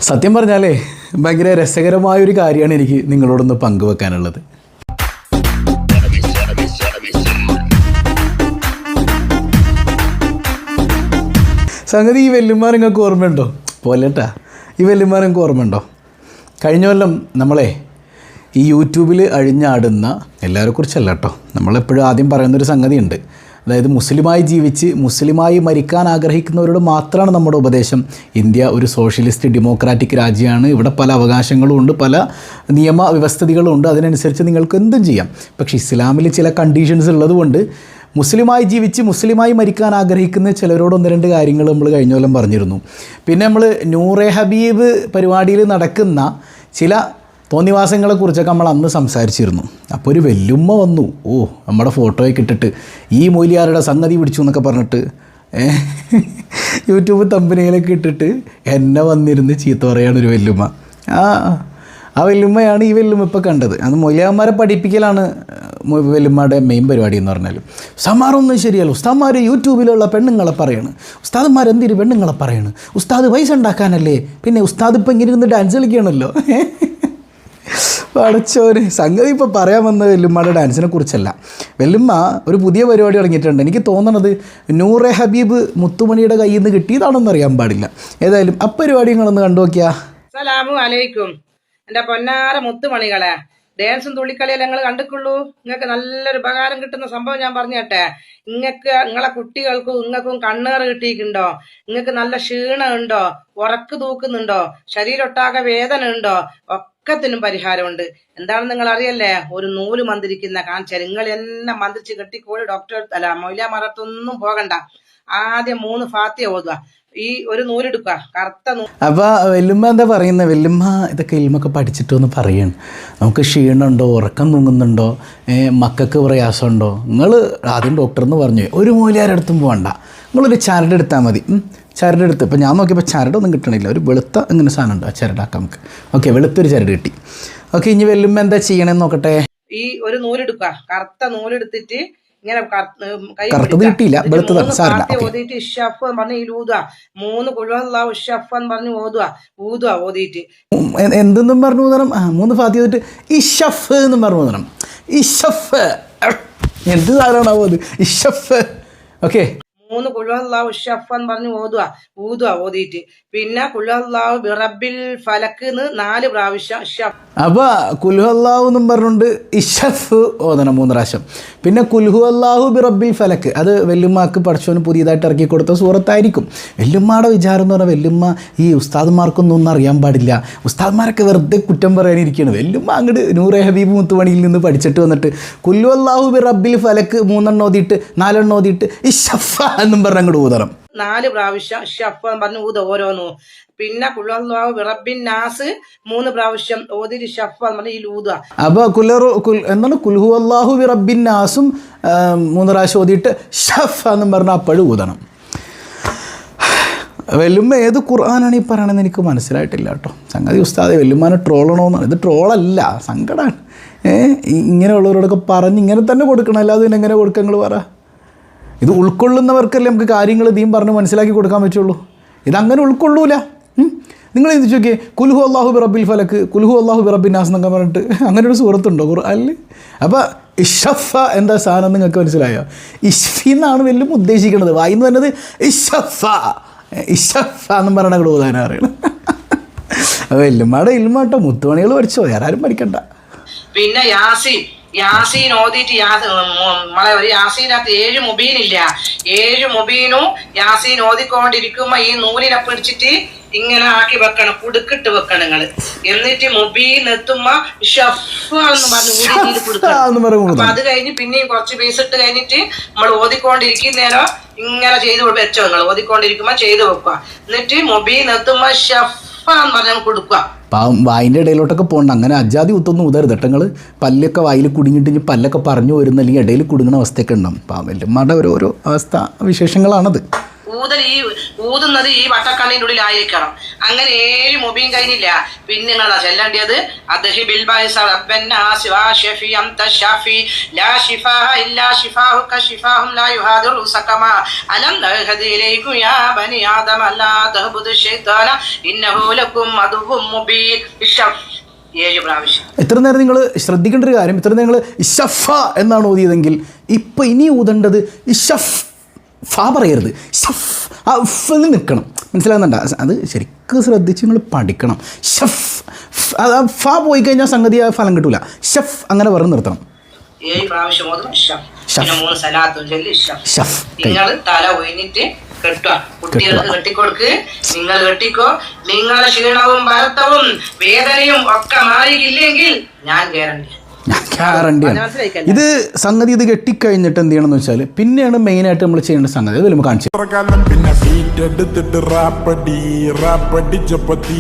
സത്യം പറഞ്ഞാലേ ഭയങ്കര രസകരമായൊരു കാര്യമാണ് എനിക്ക് നിങ്ങളോടൊന്ന് പങ്കുവെക്കാനുള്ളത്. സംഗതി ഈ വെല്ലുമാർ നിങ്ങൾക്ക് ഓർമ്മയുണ്ടോ? പോലെട്ടാ, ഈ വെല്ലുമാർ നിങ്ങൾക്ക് ഓർമ്മയുണ്ടോ? കഴിഞ്ഞ കൊല്ലം നമ്മളെ ഈ യൂട്യൂബിൽ അഴിഞ്ഞാടുന്ന എല്ലാവരെക്കുറിച്ചല്ല കേട്ടോ, നമ്മളെപ്പോഴും ആദ്യം പറയുന്നൊരു സംഗതിയുണ്ട്. അതായത് മുസ്ലിമായി ജീവിച്ച് മുസ്ലിമായി മരിക്കാൻ ആഗ്രഹിക്കുന്നവരോട് മാത്രമാണ് നമ്മുടെ ഉപദേശം. ഇന്ത്യ ഒരു സോഷ്യലിസ്റ്റ് ഡെമോക്രാറ്റിക് രാജ്യമാണ്, ഇവിടെ പല അവകാശങ്ങളും ഉണ്ട്, പല നിയമവ്യവസ്ഥിതികളും ഉണ്ട്, അതിനനുസരിച്ച് നിങ്ങൾക്ക് എന്തും ചെയ്യാം. പക്ഷേ ഇസ്ലാമിൽ ചില കണ്ടീഷൻസ് ഉള്ളതുകൊണ്ട് മുസ്ലിമായി ജീവിച്ച് മുസ്ലിമായി മരിക്കാൻ ആഗ്രഹിക്കുന്ന ചിലരോട് ഒന്ന് രണ്ട് കാര്യങ്ങൾ നമ്മൾ കഴിഞ്ഞ കൊല്ലം പറഞ്ഞിരുന്നു. പിന്നെ നമ്മൾ നൂറെ ഹബീബ് പരിപാടിയിൽ നടക്കുന്ന ചില തോന്നിവാസങ്ങളെക്കുറിച്ചൊക്കെ നമ്മൾ അന്ന് സംസാരിച്ചിരുന്നു. അപ്പോൾ ഒരു വെല്ലുമ്മ വന്നു, ഓ നമ്മുടെ ഫോട്ടോയൊക്കെ ഇട്ടിട്ട് ഈ മൊയ്ലിയാരുടെ സംഗതി പിടിച്ചു എന്നൊക്കെ പറഞ്ഞിട്ട് യൂട്യൂബ് തമ്പനയിലൊക്കെ ഇട്ടിട്ട് എന്നെ വന്നിരുന്ന് ചീത്ത പറയാണ് ഒരു വെല്ലുമ്മ. ആ വെല്ലുമ്മയാണ് ഈ വെല്ലുമ്മ ഇപ്പോൾ കണ്ടത്. അത് മൊയ്ലിയാന്മാരെ പഠിപ്പിക്കലാണ് വെല്ലുമ്മയുടെ മെയിൻ പരിപാടി എന്ന് പറഞ്ഞാൽ. ഉസ്താദ്മാരൊന്നും ശരിയല്ല, ഉസ്താദ്മാർ യൂട്യൂബിലുള്ള പെണ്ണുങ്ങളെ പറയാണ്, ഉസ്താദ്മാർ എന്തിന് പെണ്ണുങ്ങളെ പറയാണ്, ഉസ്താദ് പൈസ ഉണ്ടാക്കാനല്ലേ, പിന്നെ ഉസ്താദ് ഇപ്പം ഇങ്ങനെ ഇരുന്ന് ഡാൻസ് കളിക്കുകയാണല്ലോ. പഠിച്ചോര് സംഗതി ഇപ്പോൾ പറയാൻ വന്ന വെല്ലുമ്മയുടെ ഡാൻസിനെ കുറിച്ചല്ല. വെല്ലുമ്മ ഒരു പുതിയ പരിപാടി തുടങ്ങിയിട്ടുണ്ട്. എനിക്ക് തോന്നണത് നൂറെ ഹബീബ് മുത്തുമണിയുടെ കയ്യിൽ നിന്ന് കിട്ടിയതാണെന്ന് അറിയാൻ പാടില്ല. ഏതായാലും ആ പരിപാടി നിങ്ങളൊന്ന് കണ്ടു നോക്കിയാ. അസ്സലാമു അലൈക്കും എന്റെ പൊന്നാര മുത്തുമണികളെ, ഡാൻസും തുള്ളിക്കളിയെല്ലാം നിങ്ങൾ കണ്ടിട്ടുള്ളൂ. നിങ്ങൾക്ക് നല്ലൊരു ഉപകാരം കിട്ടുന്ന സംഭവം ഞാൻ പറഞ്ഞു തരട്ടെ. നിങ്ങളെ കുട്ടികൾക്കും നിങ്ങൾക്കും കണ്ണേറ് കിട്ടിയിട്ടുണ്ടോ, നിങ്ങൾക്ക് നല്ല ക്ഷീണം ഉണ്ടോ, ഉറക്ക് തൂക്കുന്നുണ്ടോ, ശരീരൊട്ടാകെ വേദന ഉണ്ടോ, ഒക്കത്തിനും പരിഹാരമുണ്ട്. എന്താണെന്ന് നിങ്ങൾ അറിയല്ലേ? ഒരു നൂല് മന്ത്രിക്കുന്ന കാണിച്ചാൽ നിങ്ങൾ എന്നെ മന്ത്രിച്ച് കെട്ടിക്കോളി, ഡോക്ടർ അല്ല മൊയ്ലാമാരത്തൊന്നും പോകണ്ട. ആദ്യം 3 ഫാത്തിഹ ഓതുക, ഈ ഒരു നൂലെടുക്കുക, കറുത്ത നൂല്. അപ്പോൾ വെല്ലുമ്മ എന്താ പറയുന്നത്? വെല്ലുമ്മ ഇതൊക്കെ ഇൽമൊക്കെ പഠിച്ചിട്ടൊന്ന് പറയണം. നമുക്ക് ക്ഷീണമുണ്ടോ, ഉറക്കം തൂങ്ങുന്നുണ്ടോ, മക്കൾക്ക് പ്രയാസമുണ്ടോ, നിങ്ങൾ ആദ്യം ഡോക്ടറെന്ന് പറഞ്ഞു ഒരു മൂല്യാരടുത്തും പോകണ്ട, നിങ്ങളൊരു ചരട് എടുത്താൽ മതി. ചരട് എടുത്ത് ഇപ്പോൾ ഞാൻ നോക്കിയപ്പോൾ ചരടൊന്നും കിട്ടണില്ല, ഒരു വെളുത്ത ഇങ്ങനെ സാധനം ഉണ്ടോ, ചരടാക്കാം നമുക്ക്. ഓക്കെ, വെളുത്തൊരു ചരട് കിട്ടി. ഓക്കെ, ഇനി വെല്ലുമ്മ എന്താ ചെയ്യണമെന്ന് നോക്കട്ടെ. ഈ ഒരു നൂലെടുക്കുക, കറുത്ത നൂലെടുത്തിട്ട് ഇങ്ങനെ കറുത്തത് കിട്ടിയില്ല, വെളുത്തതാണ് സാറില്ല. ഓതിയിട്ട് ഇഷഫ് എന്ന് പറഞ്ഞ് ഊതുക, 3 കുൽഹുവല്ലാഹു ഇഷഫ് എന്ന് പറഞ്ഞ് ഊതുക ഓതിയിട്ട് എന്തെന്നും പറഞ്ഞു ഊതണം. 3 ഫാത്തിഹ ഓതിട്ട് ഇഷഫ് എന്നും പറഞ്ഞു ഊതണം. ഇഷഫ് എന്ത് സാധനമാണോ അത്, ഇഷഫ്. ഓക്കെ, 3 കുൽഹുവല്ലാഹു ഇഷഫ് എന്ന് പറഞ്ഞ് ഊതുക ഓതിയിട്ട് പിന്നെ കുൽഹുവല്ലാഹു ബിറബ്ബിൽ ഫലക്ക് 4 പ്രാവശ്യം ഇഷഫ്. അപ്പോൾ കുൽഹു അല്ലാഹു എന്നും പറഞ്ഞുകൊണ്ട് ഇഷഫ് ഓതണം 3 പ്രാവശ്യം. പിന്നെ കുൽഹു അല്ലാഹു ബിറബ്ബിൽ ഫലക്ക്, അത് വെല്ലുമ്മക്ക് പഠിച്ചവന് പുതിയതായിട്ട് ഇറക്കി കൊടുത്ത സൂറത്തായിരിക്കും. വെല്ലുമ്മയുടെ വിചാരം എന്ന് പറഞ്ഞാൽ വെല്ലുമ്മ ഈ ഉസ്താദ്മാർക്കൊന്നും ഒന്നും അറിയാൻ പാടില്ല, ഉസ്താദ്മാരൊക്കെ വെറുതെ കുറ്റം പറയാനിരിക്കുകയാണ്. വെല്ലുമ്മ അങ്ങോട്ട് നൂറെ ഹബീബ് മുത്തുമണിയിൽ നിന്ന് പഠിച്ചിട്ട് വന്നിട്ട് കുൽഹു അല്ലാഹു ബിറബ്ബിൽ ഫലക്ക് 3 ഓതിയിട്ട് 4 ഓതിയിട്ട് ഇഷഫ എന്നും പറഞ്ഞ് അങ്ങോട്ട് ഊതണം. 4 പ്രാവശ്യം ഷഫ് എന്ന് പറഞ്ഞ് ഊത ഓരോന്നു. പിന്നെ കുൽഹുവല്ലാഹു ബിറബ്ബിൻ നാസ് 3 പ്രാവശ്യം ഓതിരി ഷഫ് എന്ന് പറഞ്ഞ് ഈ ഊതുക. അപ്പോൾ എന്താണ് കുൽഹു അല്ലാഹു ബിറബ്ബിൻ നാസും 3 പ്രാവശ്യം ഓതിയിട്ട് ഷഫ് എന്നും പറഞ്ഞാൽ അപ്പോഴും ഊതണം. വെല്ലുമ്മ ഏത് ഖുർആനാണ് ഈ പറയണമെന്ന് എനിക്ക് മനസ്സിലായിട്ടില്ല കേട്ടോ. സംഗതി ഉസ്താദെ വെല്ലുമ്മാനെ ട്രോളണമെന്നാണ്. ഇത് ട്രോളല്ല, സങ്കടമാണ്. ഇങ്ങനെയുള്ളവരോടൊക്കെ പറഞ്ഞ് ഇങ്ങനെ തന്നെ കൊടുക്കണം, അല്ലാതെ പിന്നെ എങ്ങനെ കൊടുക്കുക നിങ്ങൾ പറ. ഇത് ഉൾക്കൊള്ളുന്നവർക്കല്ലേ നമുക്ക് കാര്യങ്ങൾ ഇതീം പറഞ്ഞ് മനസ്സിലാക്കി കൊടുക്കാൻ പറ്റുള്ളൂ. ഇതങ്ങനെ ഉൾക്കൊള്ളൂല. നിങ്ങൾ ചിന്തിച്ച് നോക്കിയേ, കുൽഹു അല്ലാഹു ബിറബ്ബിൽ ഫലക്ക്, കുൽഹു അല്ലാഹു ബിറബ്ബിൻ നാസ് എന്നൊക്കെ പറഞ്ഞിട്ട് അങ്ങനെ ഒരു സൂറത്തുണ്ടോ ഖുർആനിൽ? അപ്പോൾ ഇഷഫ എന്താ സാധനം നിങ്ങൾക്ക് മനസ്സിലായോ? ഇഷ്ഫി എന്നാണ് വെല്ലും ഉദ്ദേശിക്കുന്നത്. വായിന്ന് പറഞ്ഞത് ഇഷഫ, ഇഷഫ എന്നും പറഞ്ഞ കൂടെ ഉദാഹരണം അറിയണം. വെല്ലുമ്മയുടെ ഇൽമാട്ടോ, മുത്തുമണികൾ പഠിച്ചോ, വേറെ ആരും പഠിക്കണ്ട. പിന്നെ യാസീൻ ഓതിയിട്ട് നമ്മളെ ഒരു യാസീനകത്ത് 7 മുബീനില്ല, 7 മുബീനും യാസീൻ ഓതിക്കൊണ്ടിരിക്കുമ്പോ ഈ നൂലിനെ പിടിച്ചിട്ട് ഇങ്ങനെ ആക്കി വെക്കണം, കുടുക്കിട്ട് വെക്കണം നിങ്ങള്. എന്നിട്ട് മുബീൻ എത്തുമ്പോ ഷഫ് എന്ന് പറഞ്ഞ് കൊടുക്കണം. അപ്പൊ അത് കഴിഞ്ഞ് പിന്നെയും കുറച്ച് പീസ് ഇട്ട് കഴിഞ്ഞിട്ട് നമ്മൾ ഓതിക്കൊണ്ടിരിക്കുന്നേരം ഇങ്ങനെ ചെയ്ത് വെച്ചോ, നിങ്ങൾ ഓതിക്കൊണ്ടിരിക്കുമ്പോ ചെയ്ത് വെക്കുക. എന്നിട്ട് മുബീൻ എത്തുമ്പോ ഷഫ് എന്ന് പറഞ്ഞാൽ കൊടുക്കുക. പാവം വായിൻ്റെ ഇടയിലോട്ടൊക്കെ പോകണ്ട, അങ്ങനെ അജാതി കുത്തൊന്നും ഊതരുത് കേട്ടങ്ങൾ. പല്ലൊക്കെ വായിൽ കുടുങ്ങിയിട്ട് ഇനി പല്ലൊക്കെ പറഞ്ഞു വരുന്ന, അല്ലെങ്കിൽ ഇടയിൽ കുടുങ്ങുന്ന അവസ്ഥയൊക്കെ ഉണ്ടാവും. പാവം വെല്ലുമ്മയുടെ ഓരോരോ അവസ്ഥ വിശേഷങ്ങളാണത്. ഊതുന്നത് ഈ വട്ടക്കണ്ണിൻ്റെ ഉള്ളിലായിരിക്കണം. അങ്ങനെ 7 മുബീൻ കഴിഞ്ഞില്ല. പിന്നെ നിങ്ങൾ ചെല്ലേണ്ടത് ഇത്ര നേരം നിങ്ങൾ ശ്രദ്ധിക്കേണ്ട ഒരു കാര്യം, ഇത്ര നേരം നിങ്ങൾ ഇഷഫ എന്നാണ് ഓതിയതെങ്കിൽ ഇപ്പം ഇനി ഊതേണ്ടത് ഇഷഫ് ഫാ പറയരുത്, ഷഫ് ആ ഉഫിൽ നിൽക്കണം. മനസ്സിലാകുന്നുണ്ടോ? അത് ശരിക്കും ശ്രദ്ധിച്ച് നിങ്ങൾ പഠിക്കണം. ഷഫ് അത് ഫാ പോയി കഴിഞ്ഞാൽ സംഗതി ആ ഫലം കിട്ടൂല. ഷഫ് അങ്ങനെ പറഞ്ഞ് നിർത്തണം. 7 പ്രാവശ്യം ഓതും ഷഫ്. 3 സലാത്തും ചൊല്ലി ഷഫ്. നിങ്ങൾ തല ഒഴിഞ്ഞിട്ട് കെട്ടുക. കുട്ടികൾക്ക് കെട്ടിക്കൊടുക്ക്, നിങ്ങൾ കെട്ടിക്കോ. നിങ്ങളുടെ ക്ഷീണവും ഭരത്തവും വേദനയും ഒക്കെ മാറിയില്ലെങ്കിൽ ഞാൻ ഗ്യാരണ്ടിയാണ്. ഇത് സംഗതി ഇത് കെട്ടിക്കഴിഞ്ഞിട്ട് എന്ത് ചെയ്യണമെന്ന് വെച്ചാൽ പിന്നെയാണ് മെയിനായിട്ട് നമ്മൾ ചെയ്യേണ്ട സംഗതി. അത് വരുമ്പോൾ കാണിച്ചു പിന്നെ സീറ്റ് എടുത്തിട്ട് റാപ്പടിച്ചപ്പോ തീ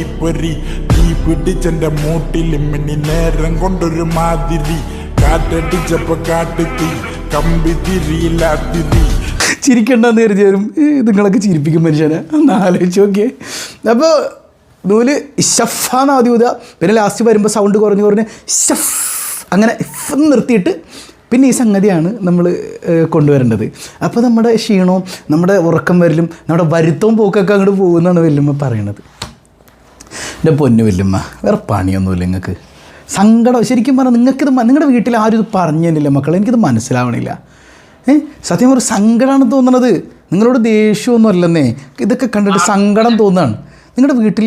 പിടിച്ചെന്റെ മൂട്ടിൽ മിന്നി നേരം കൊണ്ടൊരു മാതിരി കാറ്റടിച്ചപ്പോ കാട്ടുതീ കമ്പി തിരിയില്ലാത്തിരി. ചിരിക്കണ്ടെന്ന് കരുതിയാലും നിങ്ങളൊക്കെ ചിരിപ്പിക്കും മനുഷ്യനെ. ഒന്ന് ആലോചിച്ച് നോക്കിയേ. അപ്പോൾ നൂല് ഷഫാന്ന് ആദ്യം ഊതുക, പിന്നെ ലാസ്റ്റ് വരുമ്പോൾ സൗണ്ട് കുറഞ്ഞ് ഷഫ് അങ്ങനെ നിർത്തിയിട്ട് പിന്നെ ഈ സംഗതിയാണ് നമ്മൾ കൊണ്ടുവരേണ്ടത്. അപ്പോൾ നമ്മുടെ ക്ഷീണവും നമ്മുടെ ഉറക്കം വരലും നമ്മുടെ വരുത്തവും പോക്കൊക്കെ അങ്ങോട്ട് പോകുന്നതാണ് വല്യമ്മ പറയണത്. എൻ്റെ പൊന്നു വല്യമ്മ, വേറെ പണിയൊന്നുമില്ല നിങ്ങൾക്ക്. സങ്കടം ശരിക്കും പറഞ്ഞാൽ നിങ്ങൾക്കിത് നിങ്ങളുടെ വീട്ടിൽ ആരും ഇത് പറഞ്ഞു തന്നില്ല മക്കളെ. എനിക്കിത് മനസ്സിലാവണില്ല. സത്യം ഒരു സങ്കടമാണ് തോന്നണത്. നിങ്ങളോട് ദേഷ്യമൊന്നും അല്ലെന്നേ, ഇതൊക്കെ കണ്ടിട്ട് സങ്കടം തോന്നുകയാണ്. നിങ്ങളുടെ വീട്ടിൽ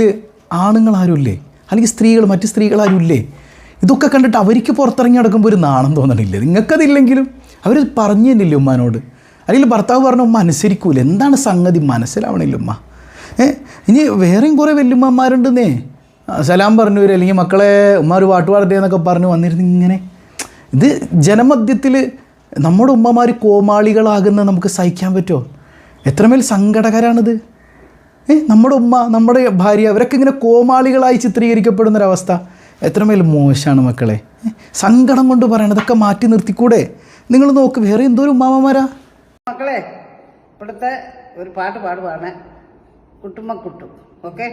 ആണുങ്ങളാരും ഇല്ലേ? അല്ലെങ്കിൽ മറ്റ് സ്ത്രീകളാരും ഇല്ലേ? ഇതൊക്കെ കണ്ടിട്ട് അവർക്ക് പുറത്തിറങ്ങി നടക്കുമ്പോൾ ഒരു നാണം തോന്നണില്ലേ? നിങ്ങൾക്കതില്ലെങ്കിലും അവർ പറഞ്ഞു തന്നില്ലേ ഉമ്മാനോട്? അല്ലെങ്കിൽ ഭർത്താവ് പറഞ്ഞ ഉമ്മ അനുസരിക്കൂല. എന്താണ് സംഗതി മനസ്സിലാവണില്ല ഉമ്മ. ഇനി വേറെയും കുറേ വല്യമ്മമാരുണ്ടെന്നേ. സലാം പറഞ്ഞു വരും, അല്ലെങ്കിൽ മക്കളെ ഉമ്മ ഒരു പാട്ട് പാടട്ടെ എന്നൊക്കെ പറഞ്ഞു വന്നിരുന്നു. ഇങ്ങനെ ഇത് ജനമധ്യത്തിൽ നമ്മുടെ ഉമ്മമാർ കോമാളികളാകുന്നത് നമുക്ക് സഹിക്കാൻ പറ്റുമോ? എത്രമേൽ സങ്കടകരാണിത്. നമ്മുടെ ഉമ്മ, നമ്മുടെ ഭാര്യ, അവരൊക്കെ ഇങ്ങനെ കോമാളികളായി ചിത്രീകരിക്കപ്പെടുന്നൊരവസ്ഥ എത്രമേൽ മോശമാണ് മക്കളെ. സങ്കടം കൊണ്ട് പറയണതൊക്കെ മാറ്റി നിർത്തിക്കൂടെ? നിങ്ങൾ നോക്ക്, വേറെ എന്തോരം ഉമ്മാമ്മമാരാ മക്കളെ. ഇവിടുത്തെ ഒരു പാട്ട് പാടുവാണ്, കുട്ടുമ്മക്കുട്ടു. ഓക്കെ?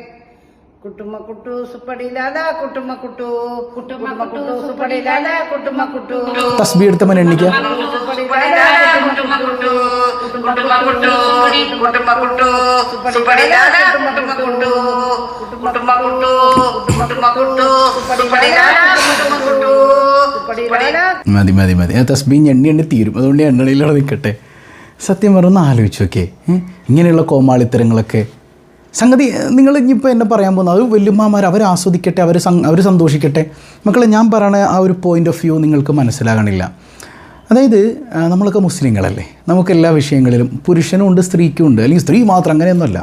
കുട്ടുമ്മക്കുട്ടു സുപ്പടിലാല കുട്ടുമ്മക്കുട്ടു, കുട്ടുമ്മക്കുട്ടു സുപ്പടിലാല കുട്ടുമ്മക്കുട്ടു. തസ്ബീഹ് എടുത്തവൻ എണ്ണിക്കുക. മതി മതി മതി. തസ്ബീഹ് എണ്ണി തീരും. അതുകൊണ്ട് എണ്ണയിലൂടെ നിൽക്കട്ടെ. സത്യം പറഞ്ഞൊന്ന് ആലോചിച്ച് നോക്കേ, ഇങ്ങനെയുള്ള കോമാളിത്തരങ്ങളൊക്കെ സംഗതി. നിങ്ങൾ ഇനിയിപ്പോൾ എന്നെ പറയാൻ പോകുന്നത് അത് വല്യമ്മമാർ അവർ ആസ്വദിക്കട്ടെ, അവർ സന്തോഷിക്കട്ടെ. മക്കളെ, ഞാൻ പറയണ ആ ഒരു പോയിൻ്റ് ഓഫ് വ്യൂ നിങ്ങൾക്ക് മനസ്സിലാകണില്ല. അതായത് നമ്മളൊക്കെ മുസ്ലിങ്ങളല്ലേ, നമുക്ക് എല്ലാ വിഷയങ്ങളിലും പുരുഷനും ഉണ്ട് സ്ത്രീക്കും ഉണ്ട്, അല്ലെങ്കിൽ സ്ത്രീ മാത്രം അങ്ങനെയൊന്നുമല്ല.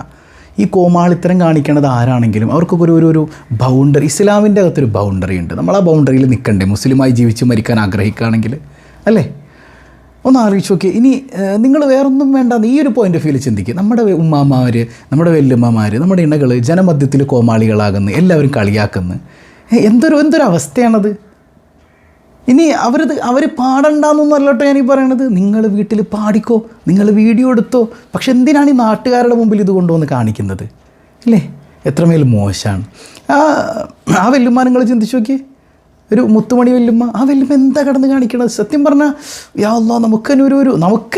ഈ കോമാളിത്തരം കാണിക്കണത് ആരാണെങ്കിലും അവർക്കൊക്കെ ഒരു ബൗണ്ടറി, ഇസ്ലാമിൻ്റെ അകത്തൊരു ബൗണ്ടറി ഉണ്ട്. നമ്മൾ ആ ബൗണ്ടറിയിൽ നിൽക്കണ്ടേ മുസ്ലിമായി ജീവിച്ച് മരിക്കാൻ ആഗ്രഹിക്കുകയാണെങ്കിൽ, അല്ലേ? ഒന്ന് ആലോചിച്ച് നോക്കിയേ. ഇനി നിങ്ങൾ വേറൊന്നും വേണ്ട, ഈ ഒരു പോയിൻ്റ് ഓഫ് വ്യൂവിൽ ചിന്തിക്കുക. നമ്മുടെ ഉമ്മാമാർ, നമ്മുടെ വല്യമ്മമാർ, നമ്മുടെ ഇണകൾ ജനമധ്യത്തിൽ കോമാളികളാകുന്നു, എല്ലാവരും കളിയാക്കുന്നു. എന്തൊരു അവസ്ഥയാണത്. ഇനി അവർ പാടണ്ടെന്നൊന്നും അല്ലട്ടോ ഞാനീ പറയണത്. നിങ്ങൾ വീട്ടിൽ പാടിക്കോ, നിങ്ങൾ വീഡിയോ എടുത്തോ. പക്ഷെ എന്തിനാണ് ഈ നാട്ടുകാരുടെ മുമ്പിൽ ഇത് കൊണ്ടുവന്ന് കാണിക്കുന്നത്? അല്ലേ? എത്രമേൽ മോശമാണ്. ആ വല്യമ്മ നിങ്ങൾ ചിന്തിച്ച് നോക്കിയേ. ഒരു മുത്തുമണി വല്യമ്മ, ആ വല്യമ്മ എന്താ കടന്ന് കാണിക്കണത്? സത്യം പറഞ്ഞാൽ യാ അല്ലാഹ്, നമുക്ക്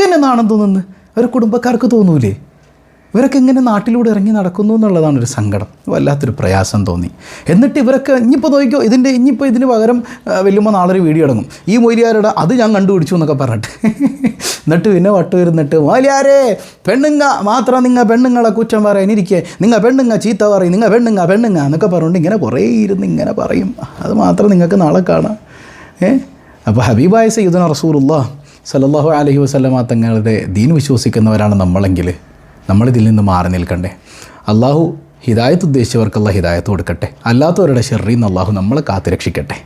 തന്നെ നാണം തോന്നുന്നു. അവരുടെ കുടുംബക്കാർക്ക് തോന്നൂലേ? ഇവരൊക്കെ ഇങ്ങനെ നാട്ടിലൂടെ ഇറങ്ങി നടക്കുന്നു എന്നുള്ളതാണ് ഒരു സങ്കടം. വല്ലാത്തൊരു പ്രയാസം തോന്നി. എന്നിട്ട് ഇവരൊക്കെ ഇനിയിപ്പോൾ നോക്കിക്കോ, ഇനിയിപ്പോൾ ഇതിന് പകരം വല്യമ്മ നാളെ ഒരു വീഡിയോ ഇറങ്ങും, ഈ മൊയ്ലിയാരുടെ അത് ഞാൻ കണ്ടുപിടിച്ചു എന്നൊക്കെ പറഞ്ഞിട്ട്. എന്നിട്ട് പിന്നെ വട്ടുവരുന്നിട്ട്, മൊയ്ലിയാരെ പെണ്ണുങ്ങ മാത്രം നിങ്ങൾ പെണ്ണുങ്ങളെ കുറ്റം പറയാനിരിക്കേ, നിങ്ങൾ പെണ്ണുങ്ങ ചീത്ത പറയും, നിങ്ങൾ പെണ്ണുങ്ങ എന്നൊക്കെ പറഞ്ഞുകൊണ്ട് ഇങ്ങനെ കുറേ ഇരുന്ന് ഇങ്ങനെ പറയും. അത് മാത്രം നിങ്ങൾക്ക് നാളെ കാണാം. അപ്പോൾ ഹബീബായ സയ്യിദുനാ റസൂലുള്ളാഹി സ്വല്ലല്ലാഹു അലൈഹി വസല്ലമ തങ്ങളുടെ ദീൻ വിശ്വസിക്കുന്നവരാണ് നമ്മളെങ്കിൽ നമ്മളിതിൽ നിന്ന് മാറി നിൽക്കണ്ടേ. അള്ളാഹു ഹിദായത്ത് ഉദ്ദേശിച്ചവർക്ക് അള്ളാഹു ഹിദായത്ത് കൊടുക്കട്ടെ. അല്ലാത്തവരുടെ ഷർറിൽ നിന്ന് അള്ളാഹു നമ്മളെ കാത്തുരക്ഷിക്കട്ടെ.